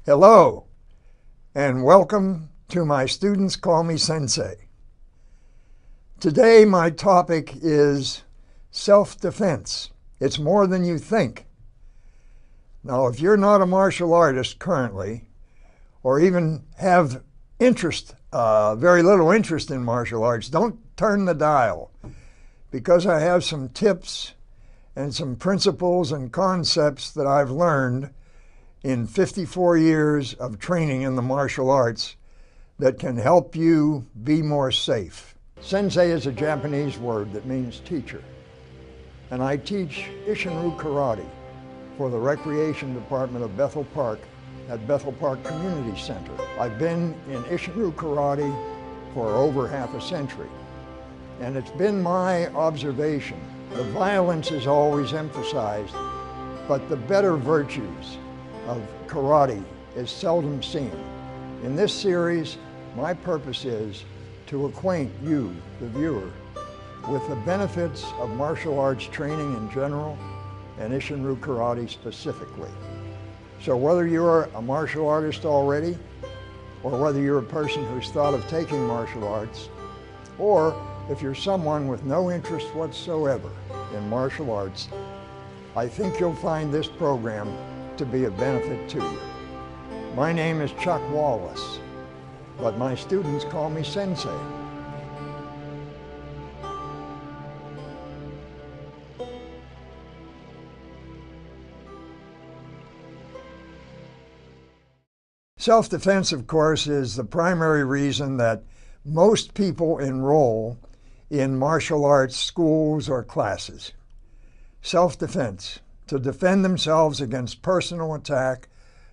Hello, and welcome to My Students Call Me Sensei. Today my topic is self-defense. It's more than you think. Now, if you're not a martial artist currently, or even have interest, very little interest in martial arts, don't turn the dial, because I have some tips and some principles and concepts that I've learned in 54 years of training in the martial arts that can help you be more safe. Sensei is a Japanese word that means teacher, and I teach Isshin-ryu Karate for the Recreation Department of Bethel Park at Bethel Park Community Center. I've been in Isshin-ryu Karate for over half a century, and it's been my observation the violence is always emphasized, but the better virtues of karate is seldom seen. In this series, my purpose is to acquaint you, the viewer, with the benefits of martial arts training in general and Isshin-ryu Karate specifically. So whether you're a martial artist already, or whether you're a person who's thought of taking martial arts, or if you're someone with no interest whatsoever in martial arts, I think you'll find this program to be a benefit to you. My name is Chuck Wallace, but my students call me Sensei. Self-defense, of course, is the primary reason that most people enroll in martial arts schools or classes. Self-defense, to defend themselves against personal attack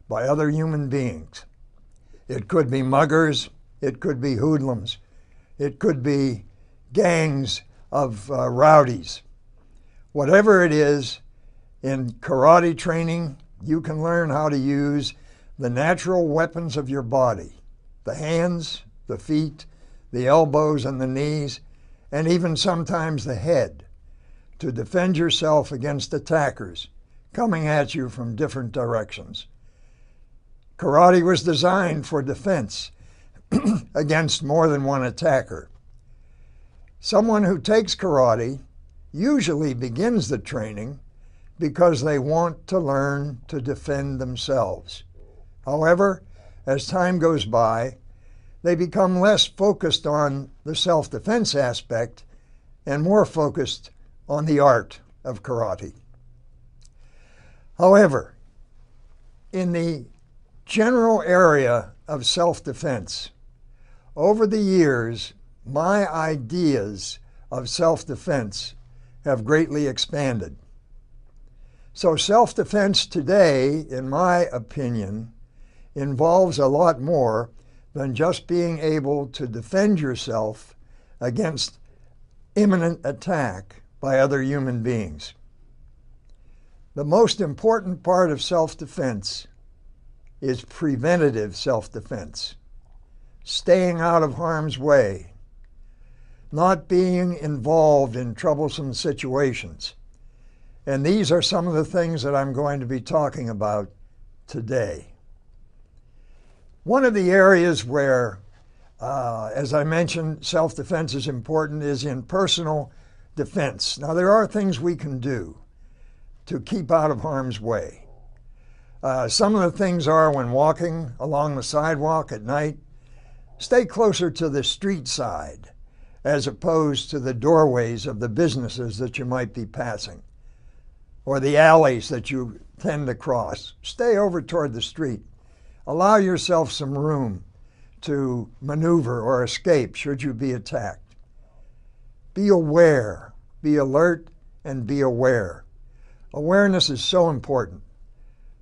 by other human beings. It could be muggers, it could be hoodlums, it could be gangs of rowdies. Whatever it is, in karate training, you can learn how to use the natural weapons of your body, the hands, the feet, the elbows and the knees, and even sometimes the head, to defend yourself against attackers coming at you from different directions. Karate was designed for defense against more than one attacker. Someone who takes karate usually begins the training because they want to learn to defend themselves. However, as time goes by, they become less focused on the self-defense aspect and more focused on the art of karate. However, in the general area of self-defense, over the years, my ideas of self-defense have greatly expanded. So self-defense today, in my opinion, involves a lot more than just being able to defend yourself against imminent attack by other human beings. The most important part of self-defense is preventative self-defense, staying out of harm's way, not being involved in troublesome situations. And these are some of the things that I'm going to be talking about today. One of the areas where, as I mentioned, self-defense is important is in personal defense. Now, there are things we can do to keep out of harm's way. Some of the things are when walking along the sidewalk at night, stay closer to the street side as opposed to the doorways of the businesses that you might be passing, or the alleys that you tend to cross. Stay over toward the street. Allow yourself some room to maneuver or escape should you be attacked. Be aware, be alert, and be aware. Awareness is so important.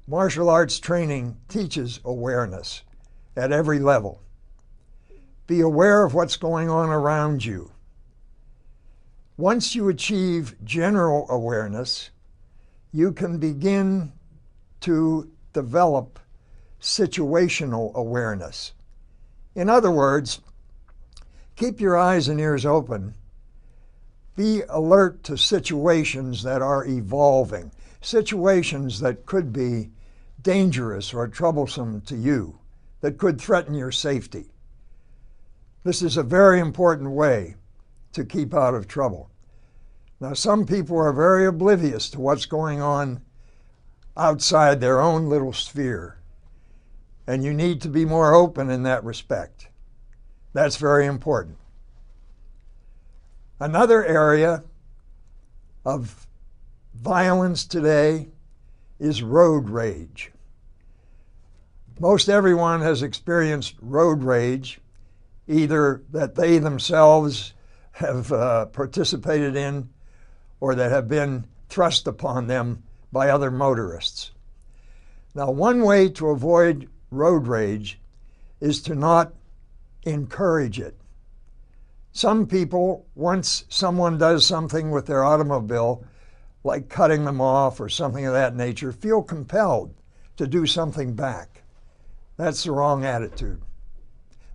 Martial arts training teaches awareness at every level. Be aware of what's going on around you. Once you achieve general awareness, you can begin to develop situational awareness. In other words, keep your eyes and ears open. Be alert to situations that are evolving, situations that could be dangerous or troublesome to you that could threaten your safety. This is a very important way to keep out of trouble. Now, some people are very oblivious to what's going on outside their own little sphere, and you need to be more open in that respect. That's very important. Another area of violence today is road rage. Most everyone has experienced road rage, either that they themselves have participated in or that have been thrust upon them by other motorists. Now, one way to avoid road rage is to not encourage it. Some people, once someone does something with their automobile, like cutting them off or something of that nature, feel compelled to do something back. That's the wrong attitude.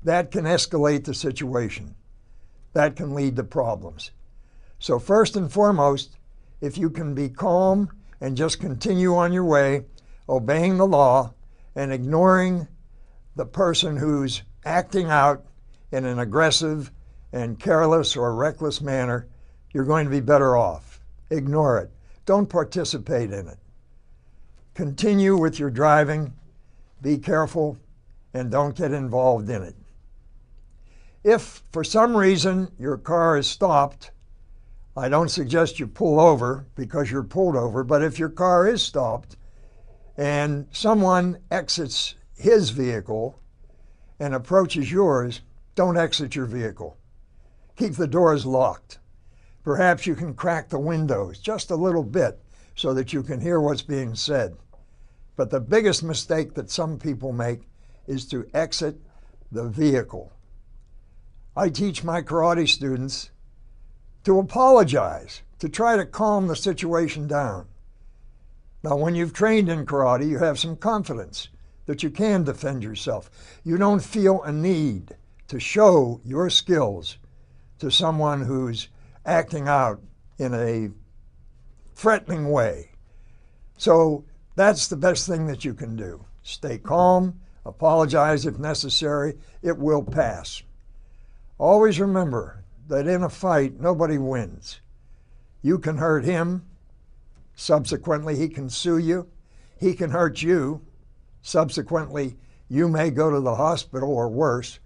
That can escalate the situation. That can lead to problems. So first and foremost, if you can be calm and just continue on your way, obeying the law and ignoring the person who's acting out in an aggressive and careless or reckless manner, you're going to be better off. Ignore it. Don't participate in it. Continue with your driving. Be careful and don't get involved in it. If for some reason your car is stopped, I don't suggest you pull over because you're pulled over, but if your car is stopped and someone exits his vehicle and approaches yours, don't exit your vehicle. Keep the doors locked. Perhaps you can crack the windows just a little bit so that you can hear what's being said. But the biggest mistake that some people make is to exit the vehicle. I teach my karate students to apologize, to try to calm the situation down. Now, when you've trained in karate, you have some confidence that you can defend yourself. You don't feel a need to show your skills to someone who's acting out in a threatening way. So that's the best thing that you can do. Stay calm, apologize if necessary. It will pass. Always remember that in a fight, nobody wins. You can hurt him. Subsequently, he can sue you. He can hurt you. Subsequently, you may go to the hospital or worse.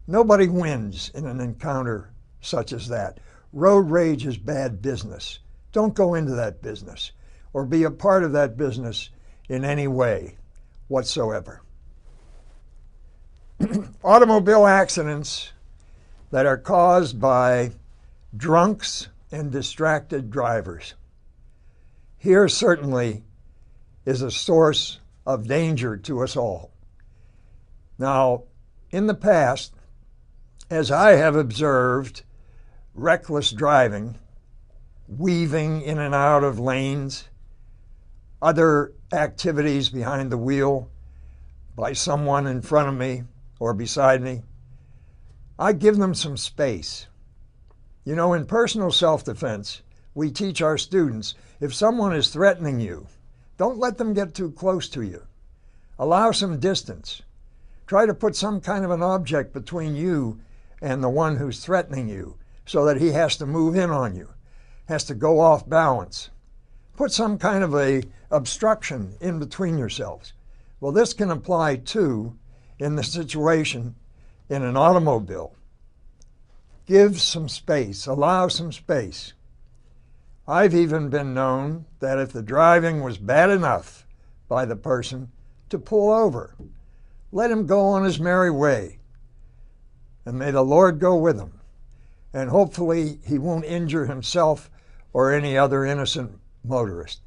Nobody wins in an encounter such as that. Road rage is bad business. Don't go into that business or be a part of that business in any way whatsoever. Automobile accidents that are caused by drunks and distracted drivers. Here certainly is a source of danger to us all. Now, in the past, as I have observed reckless driving, weaving in and out of lanes, other activities behind the wheel by someone in front of me or beside me, I give them some space. You know, in personal self-defense, we teach our students, if someone is threatening you, don't let them get too close to you. Allow some distance. Try to put some kind of an object between you and the one who's threatening you so that he has to move in on you, has to go off balance. Put some kind of a obstruction in between yourselves. Well, this can apply too in the situation in an automobile. Give some space, allow some space. I've even been known that if the driving was bad enough by the person, to pull over. Let him go on his merry way. And may the Lord go with him. And hopefully he won't injure himself or any other innocent motorist.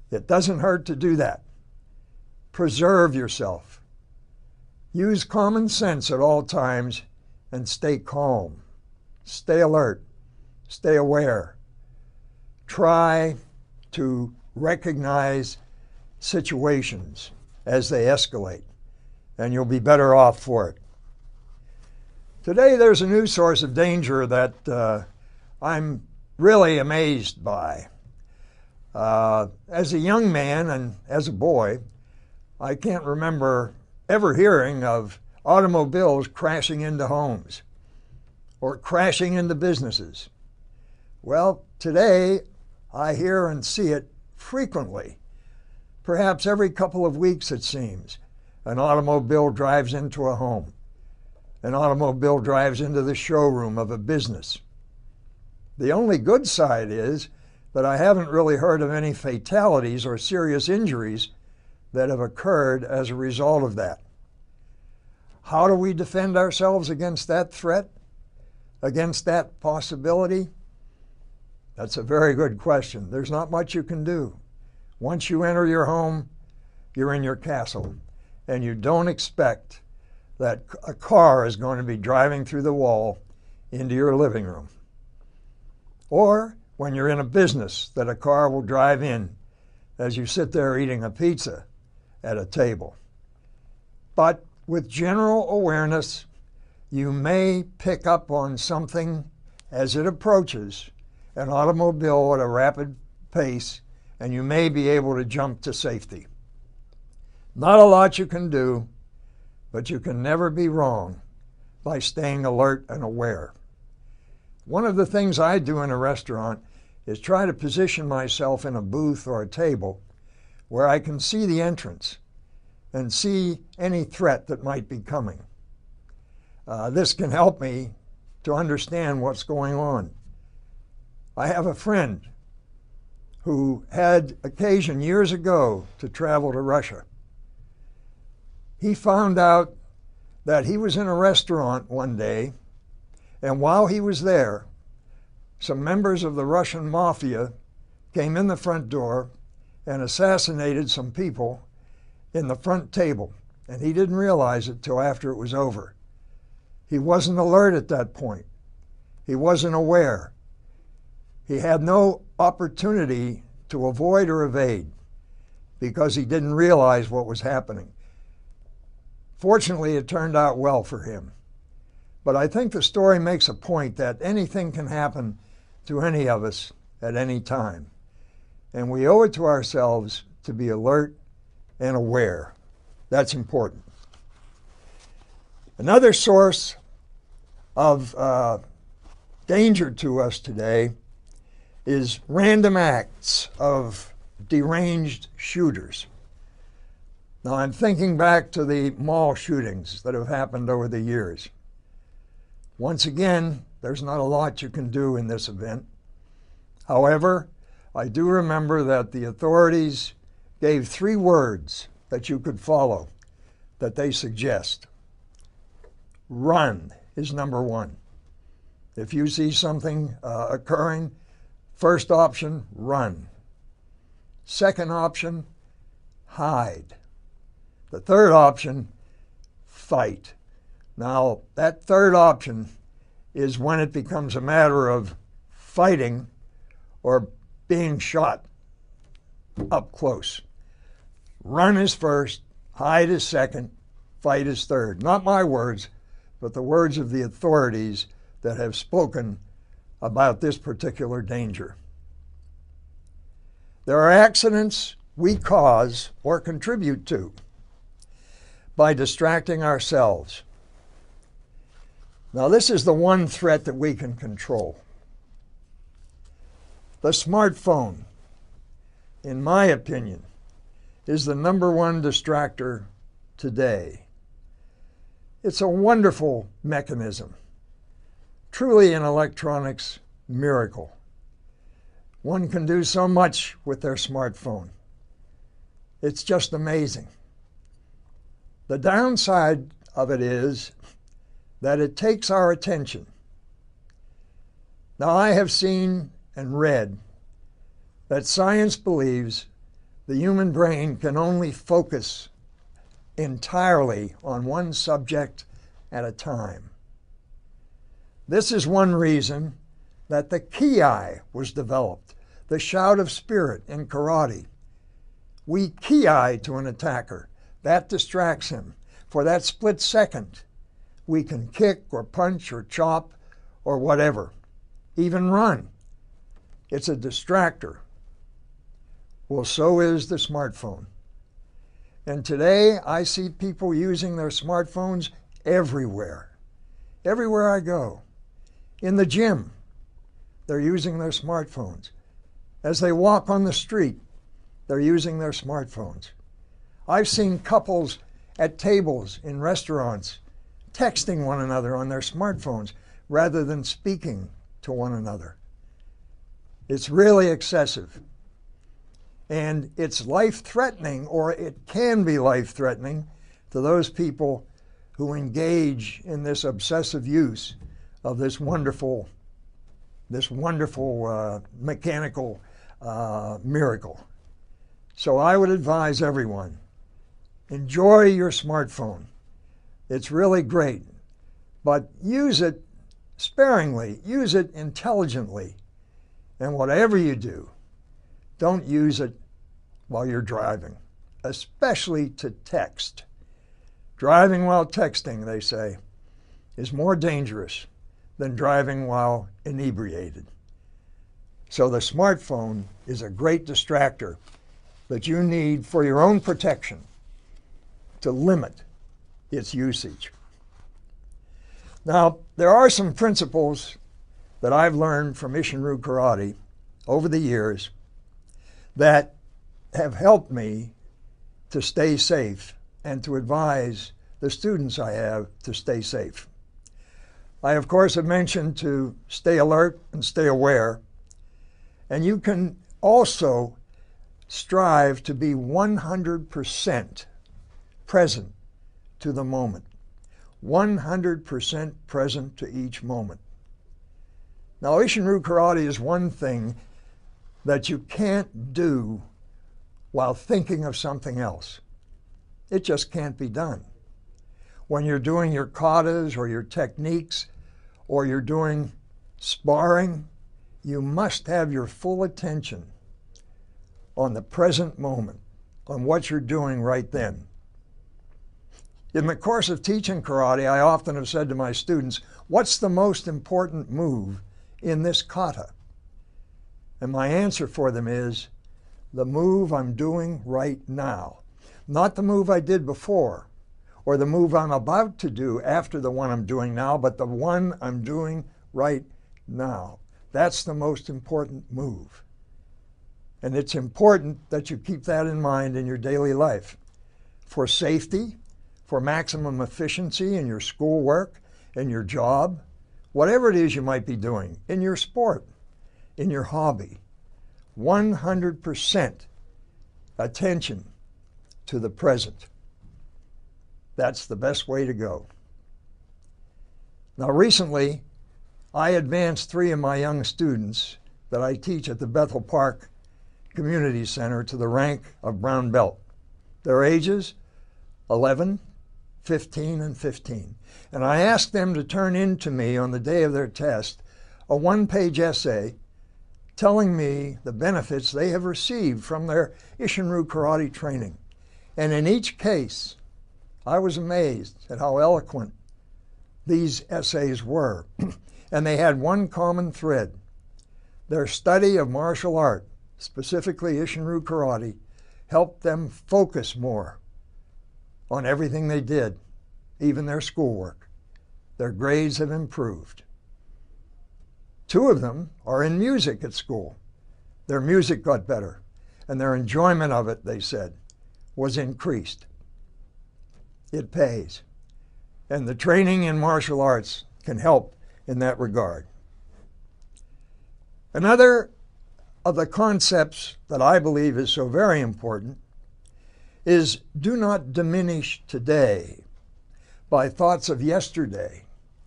It doesn't hurt to do that. Preserve yourself. Use common sense at all times and stay calm. Stay alert. Stay aware. Try to recognize situations as they escalate, and you'll be better off for it. Today there's a new source of danger that I'm really amazed by. As a young man and as a boy, I can't remember ever hearing of automobiles crashing into homes or crashing into businesses. Well, today I hear and see it frequently. Perhaps every couple of weeks, it seems, an automobile drives into a home. An automobile drives into the showroom of a business. The only good side is that I haven't really heard of any fatalities or serious injuries that have occurred as a result of that. How do we defend ourselves against that threat, against that possibility? That's a very good question. There's not much you can do. Once you enter your home, you're in your castle, and you don't expect that a car is going to be driving through the wall into your living room. Or when you're in a business, that a car will drive in as you sit there eating a pizza at a table. But with general awareness, you may pick up on something as it approaches an automobile at a rapid pace, and you may be able to jump to safety. Not a lot you can do, but you can never be wrong by staying alert and aware. One of the things I do in a restaurant is try to position myself in a booth or a table where I can see the entrance and see any threat that might be coming. This can help me to understand what's going on. I have a friend who had occasion years ago to travel to Russia. He found out that he was in a restaurant one day, and while he was there, some members of the Russian mafia came in the front door and assassinated some people in the front table, and he didn't realize it till after it was over. He wasn't alert at that point. He wasn't aware. He had no opportunity to avoid or evade because he didn't realize what was happening. Fortunately, it turned out well for him. But I think the story makes a point that anything can happen to any of us at any time. And we owe it to ourselves to be alert and aware. That's important. Another source of danger to us today is random acts of deranged shooters. Now, I'm thinking back to the mall shootings that have happened over the years. Once again, there's not a lot you can do in this event. However, I do remember that the authorities gave 3 words that you could follow that they suggest. Run is number 1. If you see something occurring, first option, run. Second option, hide. The third option, fight. Now, that third option is when it becomes a matter of fighting or being shot up close. Run is first, hide is second, fight is third. Not my words, but the words of the authorities that have spoken about this particular danger. There are accidents we cause or contribute to by distracting ourselves. Now, this is the one threat that we can control. The smartphone, in my opinion, is the number 1 distractor today. It's a wonderful mechanism, truly an electronics miracle. One can do so much with their smartphone. It's just amazing. The downside of it is that it takes our attention. Now, I have seen and read that science believes the human brain can only focus entirely on one subject at a time. This is one reason that the ki was developed, the shout of spirit in karate. We ki to an attacker. That distracts him. For that split second, we can kick or punch or chop or whatever, even run. It's a distractor. Well, so is the smartphone. And today I see people using their smartphones everywhere. Everywhere I go. In the gym, they're using their smartphones. As they walk on the street, they're using their smartphones. I've seen couples at tables in restaurants texting one another on their smartphones rather than speaking to one another. It's really excessive. And it's life-threatening, or it can be life-threatening, to those people who engage in this obsessive use of this wonderful mechanical miracle. So I would advise everyone, enjoy your smartphone. It's really great, but use it sparingly, use it intelligently, and whatever you do, don't use it while you're driving, especially to text. Driving while texting, they say, is more dangerous than driving while inebriated. So the smartphone is a great distractor that you need for your own protection to limit its usage. Now, there are some principles that I've learned from Isshin-Ryu Karate over the years that have helped me to stay safe and to advise the students I have to stay safe. I, of course, have mentioned to stay alert and stay aware, and you can also strive to be 100% present to the moment, 100% present to each moment. Now, Isshin-Ryu Karate is one thing that you can't do while thinking of something else. It just can't be done. When you're doing your katas or your techniques or you're doing sparring, you must have your full attention on the present moment, on what you're doing right then. In the course of teaching karate, I often have said to my students, what's the most important move in this kata? And my answer for them is, the move I'm doing right now. Not the move I did before, or the move I'm about to do after the one I'm doing now, but the one I'm doing right now. That's the most important move. And it's important that you keep that in mind in your daily life. For safety, for maximum efficiency in your schoolwork, in your job, whatever it is you might be doing, in your sport, in your hobby, 100% attention to the present. That's the best way to go. Now, recently, I advanced 3 of my young students that I teach at the Bethel Park Community Center to the rank of brown belt. Their ages, 11, 15, and 15. And I asked them to turn in to me on the day of their test a 1-page essay telling me the benefits they have received from their Isshin-Ryu Karate training. And in each case, I was amazed at how eloquent these essays were. And they had one common thread. Their study of martial art, specifically Isshin-Ryu Karate, helped them focus more on everything they did, even their schoolwork. Their grades have improved. 2 of them are in music at school. Their music got better, and their enjoyment of it, they said, was increased. It pays. And the training in martial arts can help in that regard. Another of the concepts that I believe is so very important is do not diminish today by thoughts of yesterday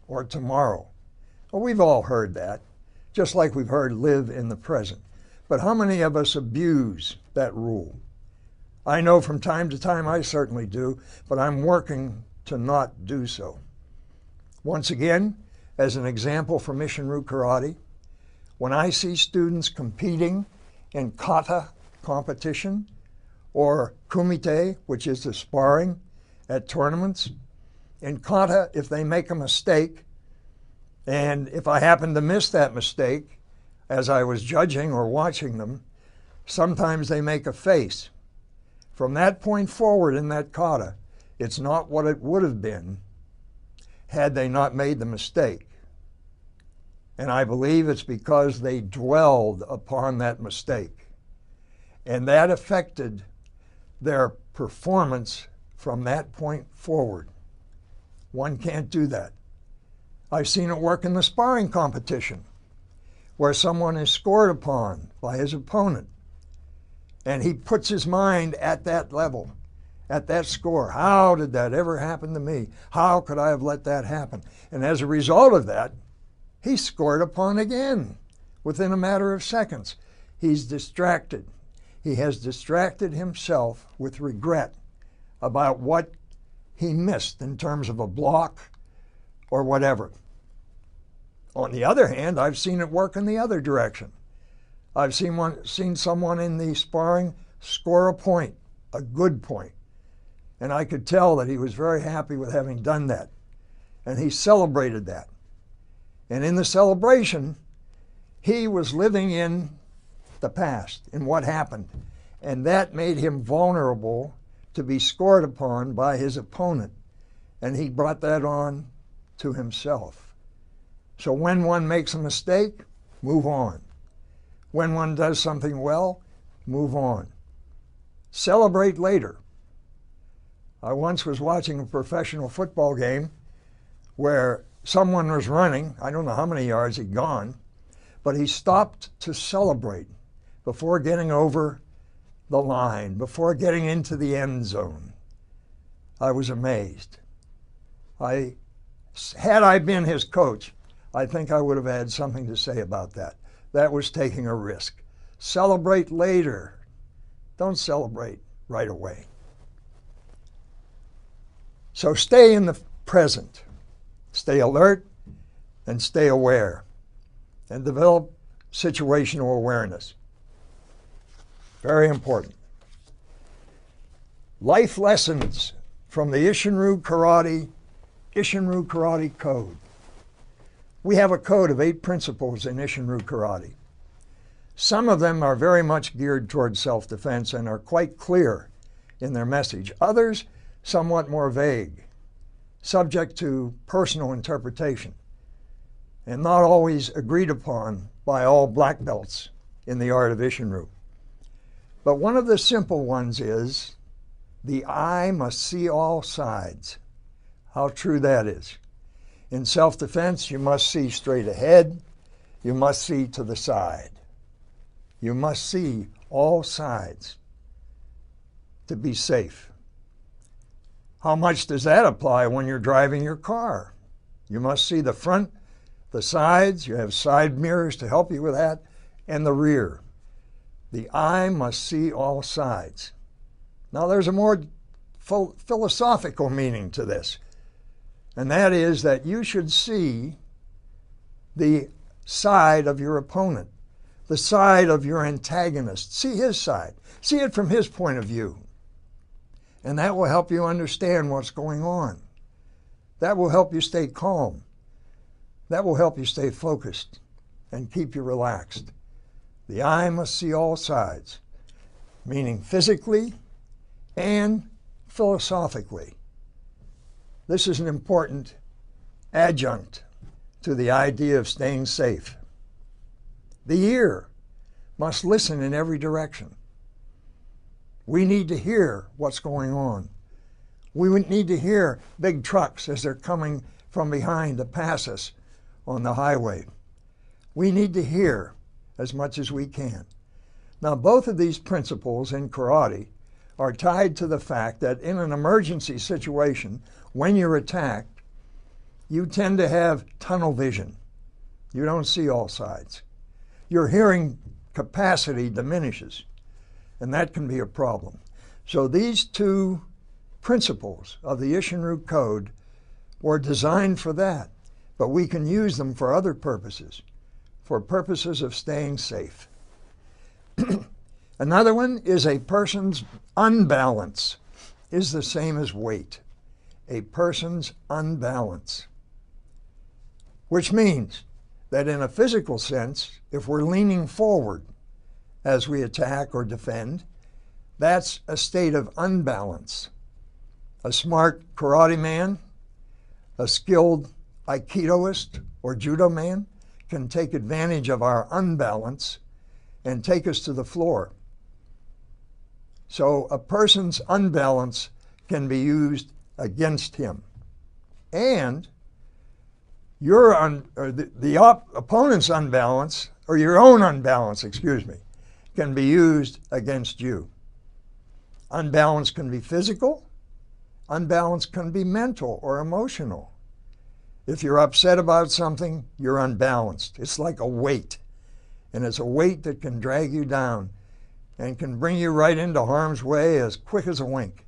or tomorrow. Well, we've all heard that, just like we've heard live in the present. But how many of us abuse that rule? I know from time to time I certainly do, but I'm working to not do so. Once again, as an example from Isshin-Ryu Karate, when I see students competing in kata competition or kumite, which is the sparring at tournaments, in kata, if they make a mistake, and if I happen to miss that mistake as I was judging or watching them, sometimes they make a face. From that point forward in that kata, it's not what it would have been had they not made the mistake. And I believe it's because they dwelled upon that mistake. And that affected their performance from that point forward. One can't do that. I've seen it work in the sparring competition, where someone is scored upon by his opponent, and he puts his mind at that level, at that score. How did that ever happen to me? How could I have let that happen? And as a result of that, he's scored upon again within a matter of seconds. He's distracted. He has distracted himself with regret about what he missed in terms of a block or whatever. On the other hand, I've seen it work in the other direction. I've seen someone in the sparring score a point, a good point, and I could tell that he was very happy with having done that, and he celebrated that. And in the celebration, he was living in the past, in what happened, and that made him vulnerable to be scored upon by his opponent, and he brought that on to himself. So when one makes a mistake, move on. When one does something well, move on. Celebrate later. I once was watching a professional football game where someone was running, I don't know how many yards he'd gone, but he stopped to celebrate before getting over the line, before getting into the end zone. I was amazed. Had I been his coach, I think I would have had something to say about that. That was taking a risk. Celebrate later. Don't celebrate right away. So stay in the present. Stay alert and stay aware. And develop situational awareness. Very important. Life lessons from the Isshinryu Karate Code. We have a code of 8 principles in Isshinryu Karate. Some of them are very much geared towards self-defense and are quite clear in their message. Others, somewhat more vague, subject to personal interpretation, and not always agreed upon by all black belts in the art of Isshinryu. But one of the simple ones is, the eye must see all sides. How true that is. In self-defense, you must see straight ahead. You must see to the side. You must see all sides to be safe. How much does that apply when you're driving your car? You must see the front, the sides. You have side mirrors to help you with that, and the rear. The eye must see all sides. Now, there's a more philosophical meaning to this. And that is that you should see the side of your opponent, the side of your antagonist. See his side. See it from his point of view. And that will help you understand what's going on. That will help you stay calm. That will help you stay focused and keep you relaxed. The eye must see all sides, meaning physically and philosophically. This is an important adjunct to the idea of staying safe. The ear must listen in every direction. We need to hear what's going on. We need to hear big trucks as they're coming from behind to pass us on the highway. We need to hear as much as we can. Now, both of these principles in karate are tied to the fact that in an emergency situation, when you're attacked, you tend to have tunnel vision. You don't see all sides. Your hearing capacity diminishes, and that can be a problem. So these 2 principles of the Isshinryu Code were designed for that, but we can use them for other purposes, for purposes of staying safe. Another one is a person's unbalance is the same as weight. A person's unbalance. Which means that in a physical sense, if we're leaning forward as we attack or defend, That's a state of unbalance. A smart karate man, a skilled aikidoist or judo man can take advantage of our unbalance and take us to the floor. So a person's unbalance can be used against him. And your opponent's unbalance, or your own unbalance, can be used against you. Unbalance can be physical. Unbalance can be mental or emotional. If you're upset about something, you're unbalanced. It's like a weight, and it's a weight that can drag you down and can bring you right into harm's way as quick as a wink.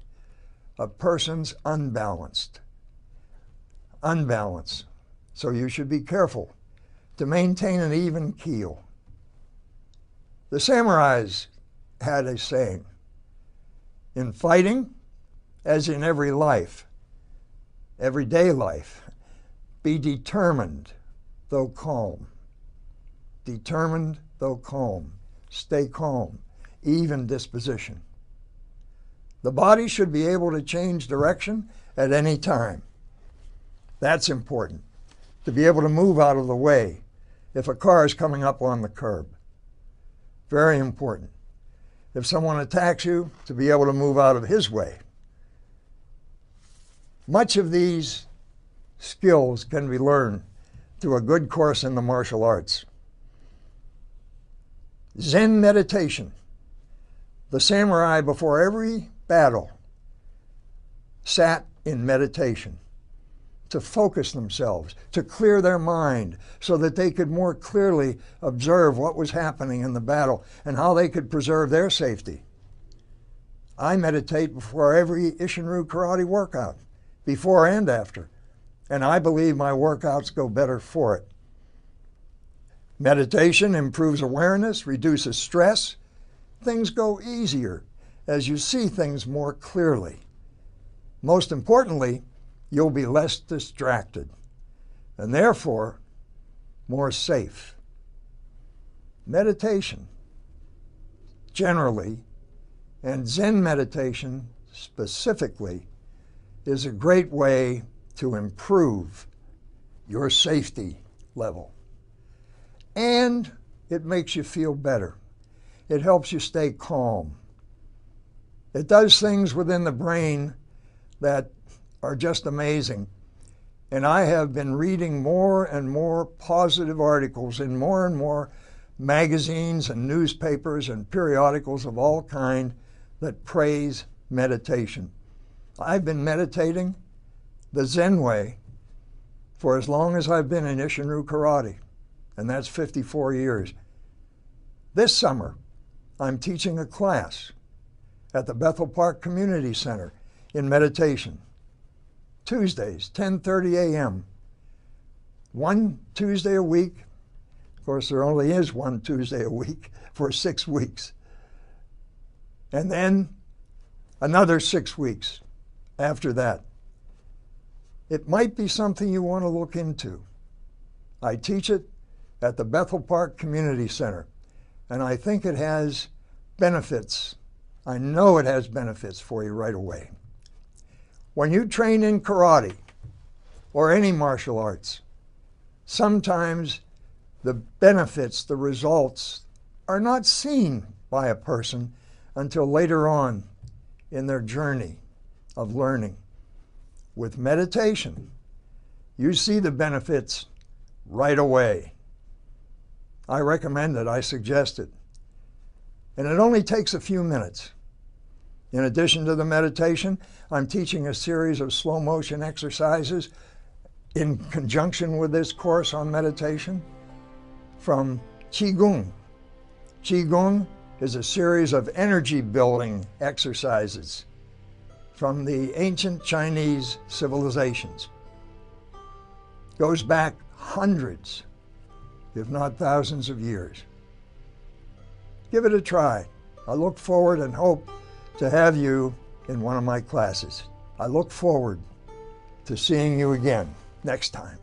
A person's unbalanced. Unbalance. So you should be careful to maintain an even keel. The samurais had a saying, in fighting, as in every life, everyday life, be determined though calm. Determined though calm. Stay calm. Even disposition. The body should be able to change direction at any time. That's important, to be able to move out of the way if a car is coming up on the curb. Very important. If someone attacks you, to be able to move out of his way. Much of these skills can be learned through a good course in the martial arts. Zen meditation. The samurai, before every battle, sat in meditation to focus themselves, to clear their mind so that they could more clearly observe what was happening in the battle and how they could preserve their safety. I meditate before every Isshin-Ryu karate workout, before and after, and I believe my workouts go better for it. Meditation improves awareness, reduces stress. Things go easier as you see things more clearly. Most importantly, you'll be less distracted and therefore more safe. Meditation generally, and Zen meditation specifically, is a great way to improve your safety level. And it makes you feel better. It helps you stay calm. It does things within the brain that are just amazing. And I have been reading more and more positive articles in more and more magazines and newspapers and periodicals of all kind that praise meditation. I've been meditating the Zen way for as long as I've been in Isshin-Ryu karate, and that's 54 years. This summer, I'm teaching a class at the Bethel Park Community Center in meditation. Tuesdays, 10:30 a.m. One Tuesday a week. Of course, there only is one Tuesday a week for 6 weeks. And then another 6 weeks after that. It might be something you want to look into. I teach it at the Bethel Park Community Center, and I think it has benefits. I know it has benefits for you right away. When you train in karate or any martial arts, sometimes the benefits, the results, are not seen by a person until later on in their journey of learning. With meditation, you see the benefits right away. I recommend it. I suggest it. And it only takes a few minutes. In addition to the meditation, I'm teaching a series of slow motion exercises in conjunction with this course on meditation from Qigong. Qigong is a series of energy building exercises from the ancient Chinese civilizations. Goes back hundreds, if not thousands of years. Give it a try. I look forward and hope to have you in one of my classes. I look forward to seeing you again next time.